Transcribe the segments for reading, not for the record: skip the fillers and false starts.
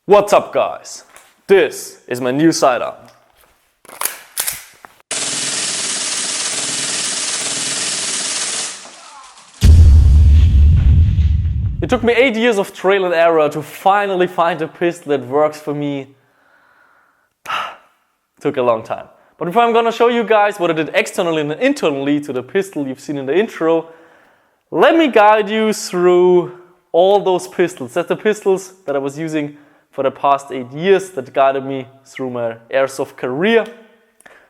What's up, guys? This is my new sidearm. It took me 8 years of trial and error to finally find a pistol that works for me. Took a long time. But before I'm gonna show you guys what I did externally and internally to the pistol you've seen in the intro, let me guide you through all those pistols. That's the pistols that I was using for the past 8 years that guided me through my airsoft career.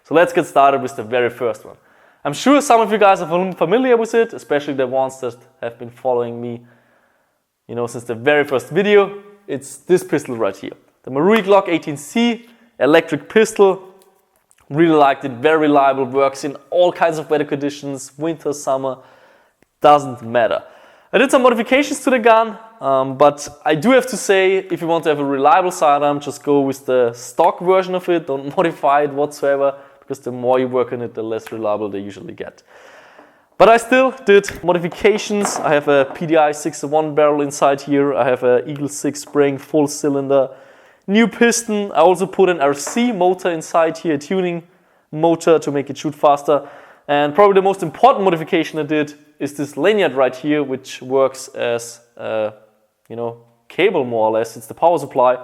So let's get started with the very first one. I'm sure some of you guys are familiar with it, especially the ones that have been following me, since the very first video. It's this pistol right here. The Marui Glock 18C electric pistol. Really liked it, very reliable, works in all kinds of weather conditions, winter, summer, doesn't matter. I did some modifications to the gun, but I do have to say, if you want to have a reliable sidearm, just go with the stock version of it, don't modify it whatsoever, because the more you work on it, the less reliable they usually get. But I still did modifications. I have a PDI 601 barrel inside here, I have a Eagle 6 spring, full cylinder, new piston. I also put an RC motor inside here, a tuning motor to make it shoot faster. And probably the most important modification I did is this lanyard right here, which works as cable more or less. It's the power supply.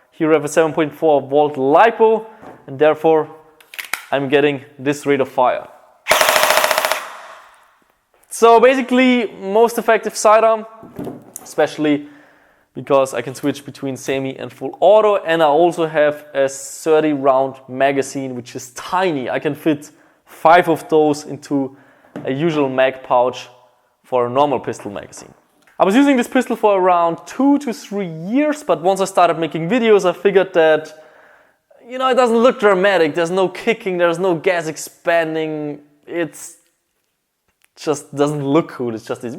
Here I have a 7.4 volt LiPo, and therefore I'm getting this rate of fire. So basically, most effective sidearm, especially because I can switch between semi and full auto, and I also have a 30 round magazine, which is tiny. I can fit 5 of those into a usual mag pouch for a normal pistol magazine. I was using this pistol for around 2 to 3 years, but once I started making videos, I figured that, it doesn't look dramatic. There's no kicking, there's no gas expanding. It's just doesn't look cool. It's just this.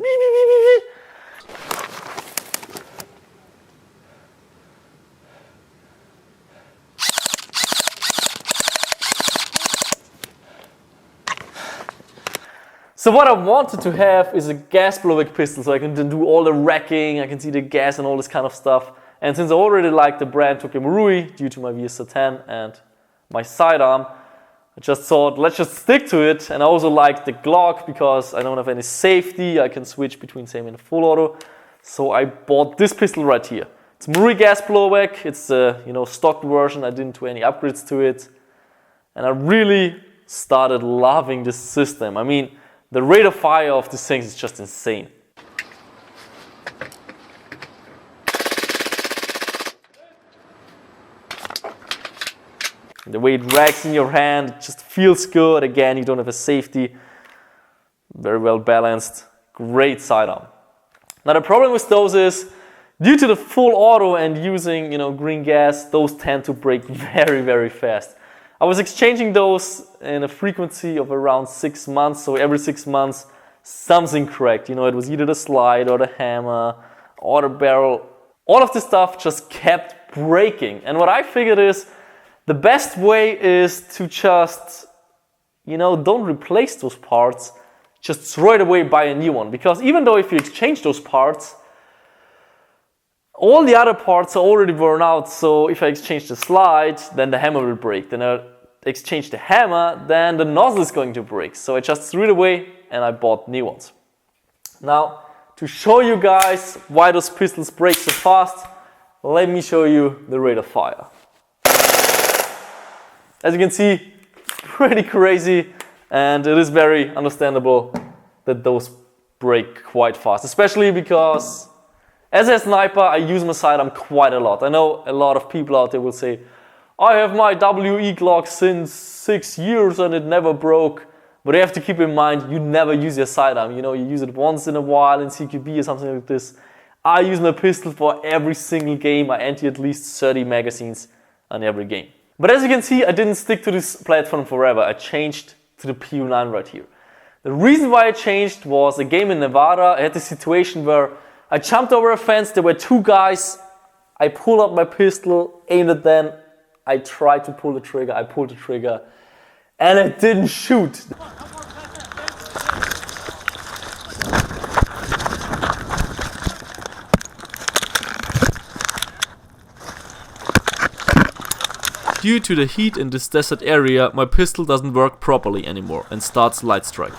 So what I wanted to have is a gas blowback pistol, so I can do all the racking, I can see the gas and all this kind of stuff. And since I already like the brand Tokyo Marui due to my VS10 and my sidearm, I just thought, let's just stick to it. And I also like the Glock because I don't have any safety. I can switch between semi and full auto. So I bought this pistol right here. It's Marui gas blowback. It's the stock version. I didn't do any upgrades to it. And I really started loving this system. I mean, the rate of fire of these things is just insane. The way it racks in your hand, it just feels good. Again, you don't have a safety. Very well balanced, great sidearm. Now the problem with those is, due to the full auto and using green gas, those tend to break very, very fast. I was exchanging those in a frequency of around 6 months, so every 6 months something cracked. It was either the slide or the hammer or the barrel. All of this stuff just kept breaking. And what I figured is, the best way is to just, don't replace those parts, just throw it away, buy a new one. Because even though if you exchange those parts, all the other parts are already worn out. So if I exchange the slide, then the hammer will break. Then I exchange the hammer, then the nozzle is going to break. So I just threw it away and I bought new ones. Now, to show you guys why those pistols break so fast, let me show you the rate of fire. As you can see, pretty crazy, and it is very understandable that those break quite fast, especially because as a sniper, I use my sidearm quite a lot. I know a lot of people out there will say, I have my WE Glock since 6 years and it never broke. But you have to keep in mind, you never use your sidearm. You use it once in a while in CQB or something like this. I use my pistol for every single game. I empty at least 30 magazines on every game. But as you can see, I didn't stick to this platform forever. I changed to the P9 right here. The reason why I changed was a game in Nevada. I had this situation where I jumped over a fence, there were 2 guys, I pulled out my pistol, aimed at them, I tried to pull the trigger, I pulled the trigger, and it didn't shoot. Due to the heat in this desert area, my pistol doesn't work properly anymore and starts light striking.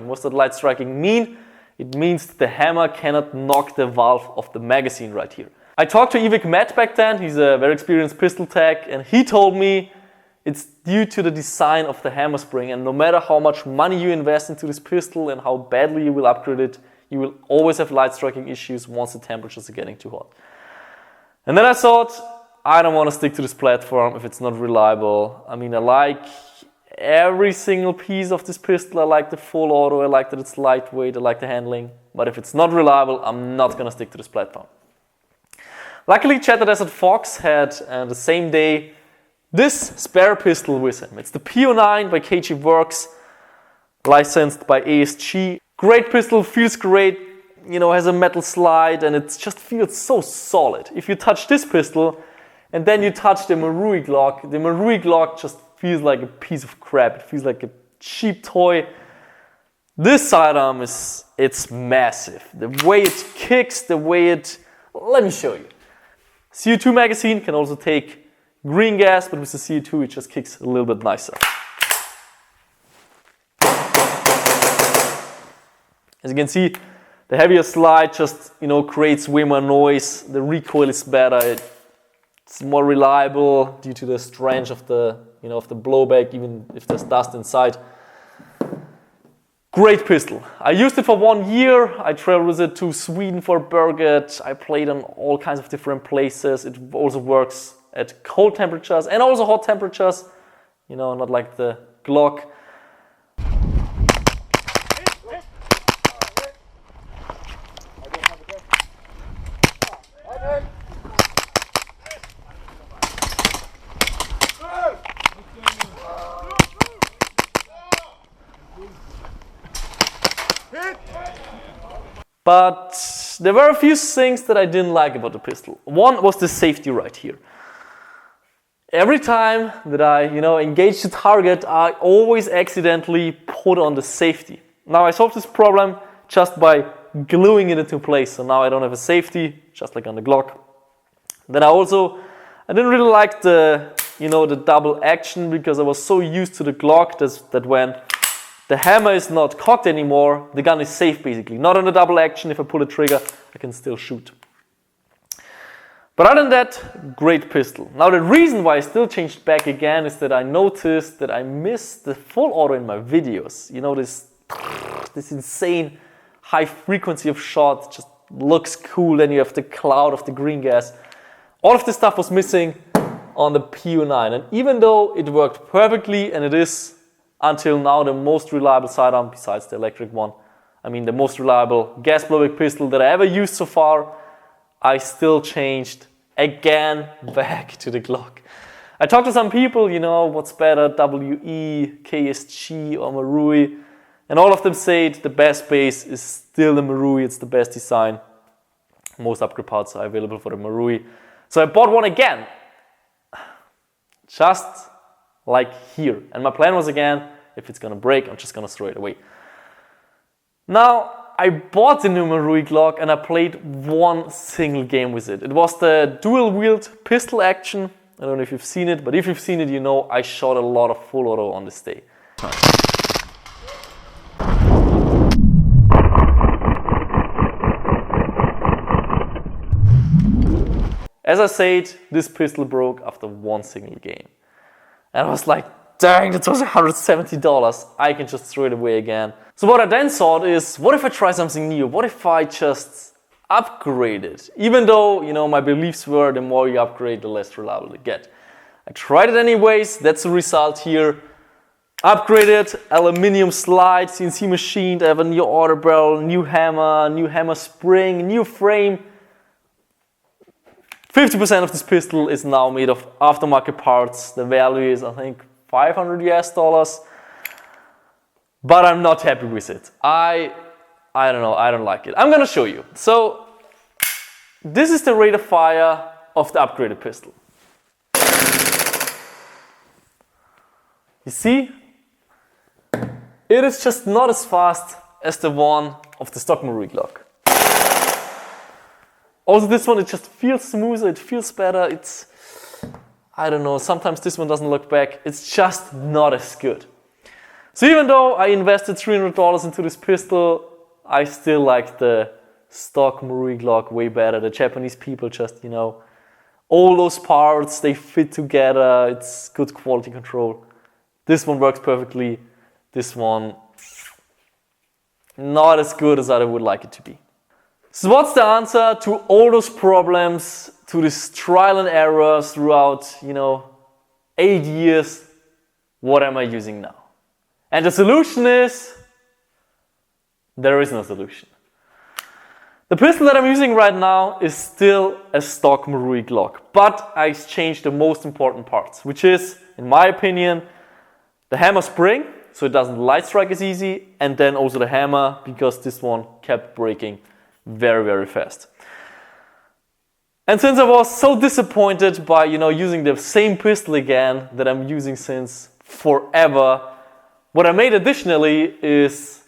What's that light striking mean? It means the hammer cannot knock the valve of the magazine right here. I talked to Evic Matt back then, he's a very experienced pistol tech, and he told me it's due to the design of the hammer spring, and no matter how much money you invest into this pistol and how badly you will upgrade it, you will always have light striking issues once the temperatures are getting too hot. And then I thought, I don't want to stick to this platform if it's not reliable. I mean, I like every single piece of this pistol. I like the full auto, I like that it's lightweight, I like the handling. But if it's not reliable, I'm not going to stick to this platform. Luckily, Chad the Desert Fox had the same day this spare pistol with him. It's the P9 by KJW Works, licensed by ASG. Great pistol, feels great, you know, has a metal slide, and it just feels so solid. If you touch this pistol and then you touch the Marui Glock just feels like a piece of crap. It feels like a cheap toy. This sidearm it's massive. The way it kicks, the way it... Let me show you. CO2 magazine can also take green gas, but with the CO2 it just kicks a little bit nicer. As you can see, the heavier slide just, you know, creates way more noise. The recoil is better. It's more reliable due to the strength of the, you know, of the blowback, even if there's dust inside. Great pistol. I used it for 1 year. I traveled with it to Sweden for Burget. I played on all kinds of different places. It also works at cold temperatures and also hot temperatures. You know, not like the Glock. But there were a few things that I didn't like about the pistol. One was the safety right here. Every time that I, you know, engage the target, I always accidentally put on the safety. Now I solved this problem just by gluing it into place. So now I don't have a safety, just like on the Glock. Then I didn't really like the, you know, the double action, because I was so used to the Glock that when the hammer is not cocked anymore, the gun is safe basically. Not on the double action, if I pull the trigger, I can still shoot. But other than that, great pistol. Now the reason why I still changed back again is that I noticed that I missed the full auto in my videos. You know, this insane high frequency of shot, just looks cool, then you have the cloud of the green gas. All of this stuff was missing on the P9, and even though it worked perfectly, and it is until now the most reliable sidearm besides the electric one, I mean the most reliable gas blowback pistol that I ever used so far, I still changed again back to the Glock. I talked to some people, you know, what's better, WE, KSG or Marui, and all of them say the best base is still the Marui, it's the best design. Most upgrade parts are available for the Marui. So I bought one again, just like here. And my plan was, again, if it's gonna break, I'm just gonna throw it away. Now, I bought the new Marui Glock and I played one single game with it. It was the dual-wield pistol action. I don't know if you've seen it, but if you've seen it, you know I shot a lot of full auto on this day. As I said, this pistol broke after one single game. And I was like, dang, that was $170. I can just throw it away again. So what I then thought is, what if I try something new? What if I just upgrade it? Even though, you know, my beliefs were the more you upgrade, the less reliable you get. I tried it anyways. That's the result here. Upgraded, aluminium slide, CNC machined. I have a new auto barrel, new hammer spring, new frame. 50% of this pistol is now made of aftermarket parts. The value is, I think, $500 US. But I'm not happy with it. I don't know, I don't like it. I'm gonna show you. So, this is the rate of fire of the upgraded pistol. You see? It is just not as fast as the one of the stock Marui Glock. Also this one, it just feels smoother, it feels better. It's, I don't know, sometimes this one doesn't look back. It's just not as good. So even though I invested $300 into this pistol, I still like the stock Marui Glock way better. The Japanese people just, you know, all those parts, they fit together. It's good quality control. This one works perfectly. This one, not as good as I would like it to be. So what's the answer to all those problems, to this trial and error throughout, you know, 8 years? What am I using now? And the solution is, there is no solution. The pistol that I'm using right now is still a stock Marui Glock, but I changed the most important parts, which is, in my opinion, the hammer spring, so it doesn't light strike as easy, and then also the hammer, because this one kept breaking very, very fast. And since I was so disappointed by, you know, using the same pistol again that I'm using since forever, what I made additionally is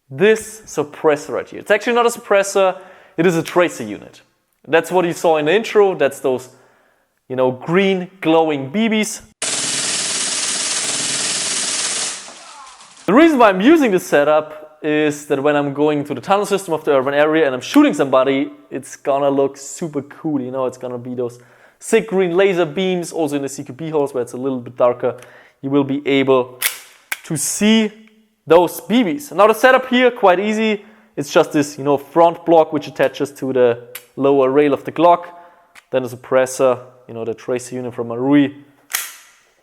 this suppressor right here. It's actually not a suppressor, it is a tracer unit. That's what you saw in the intro, that's those, you know, green glowing BBs. The reason why I'm using this setup is that when I'm going to the tunnel system of the urban area and I'm shooting somebody, it's gonna look super cool, you know, it's gonna be those sick green laser beams, also in the CQB holes where it's a little bit darker, you will be able to see those BBs. Now the setup here, quite easy. It's just this, you know, front block which attaches to the lower rail of the Glock. Then the suppressor, you know, the tracer unit from Marui,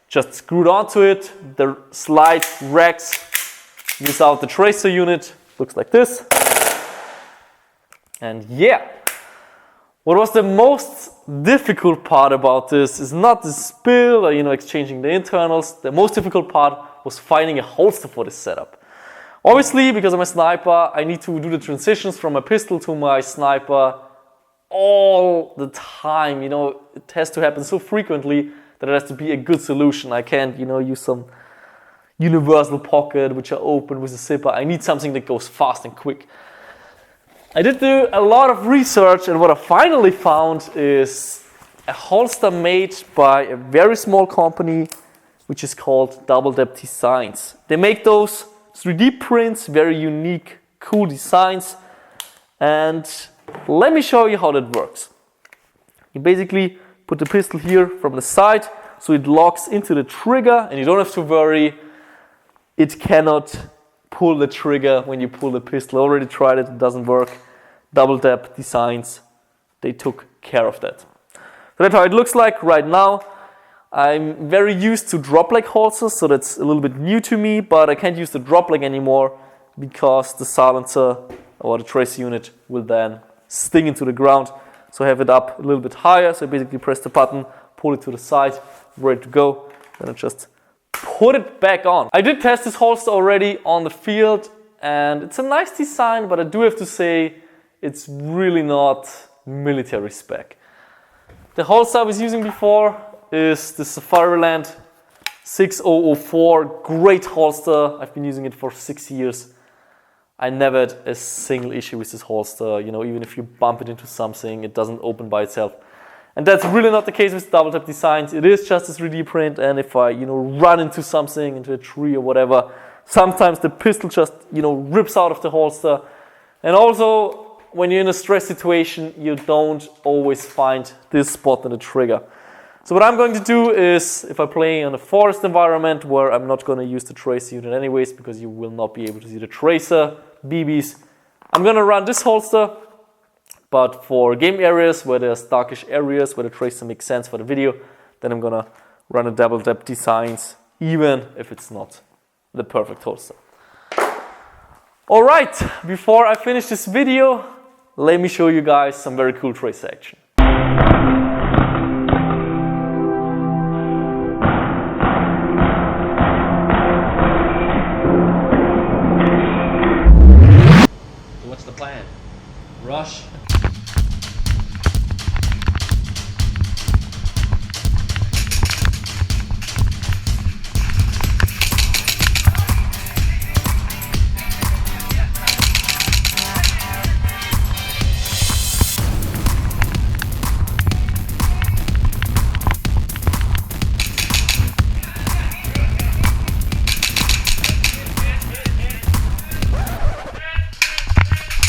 just screwed onto it. The slide racks without the tracer unit. Looks like this. And yeah, what was the most difficult part about this is not the spill or, you know, exchanging the internals. The most difficult part was finding a holster for this setup. Obviously, because I'm a sniper, I need to do the transitions from my pistol to my sniper all the time. You know, it has to happen so frequently that it has to be a good solution. I can't, you know, use some universal pocket which I open with a zipper. I need something that goes fast and quick. I did do a lot of research, and what I finally found is a holster made by a very small company which is called Double Depth Designs. They make those 3D prints, very unique, cool designs, and let me show you how that works. You basically put the pistol here from the side so it locks into the trigger, and you don't have to worry, it cannot pull the trigger when you pull the pistol. I already tried it, it doesn't work. Double Depth Designs, they took care of that. So that's how it looks like right now. I'm very used to drop leg holsters, so that's a little bit new to me, but I can't use the drop leg anymore because the silencer or the tracer unit will then sting into the ground. So I have it up a little bit higher, so I basically press the button, pull it to the side, ready to go, then I just put it back on. I did test this holster already on the field, and it's a nice design, but I do have to say it's really not military spec. The holster I was using before is the Safariland 6004, great holster. I've been using it for 6 years. I never had a single issue with this holster. You know, even if you bump it into something, it doesn't open by itself. And that's really not the case with Double Depth Designs. It is just a 3D print, and if I, you know, run into something, into a tree or whatever, sometimes the pistol just, you know, rips out of the holster. And also, when you're in a stress situation, you don't always find this spot on the trigger. So what I'm going to do is, if I play in a forest environment where I'm not going to use the tracer unit anyways, because you will not be able to see the tracer BBs, I'm going to run this holster. But for game areas where there's darkish areas where the tracer makes sense for the video, then I'm going to run a Double Depth Designs, even if it's not the perfect holster. Alright, before I finish this video, let me show you guys some very cool tracer action. What's the plan? Rush?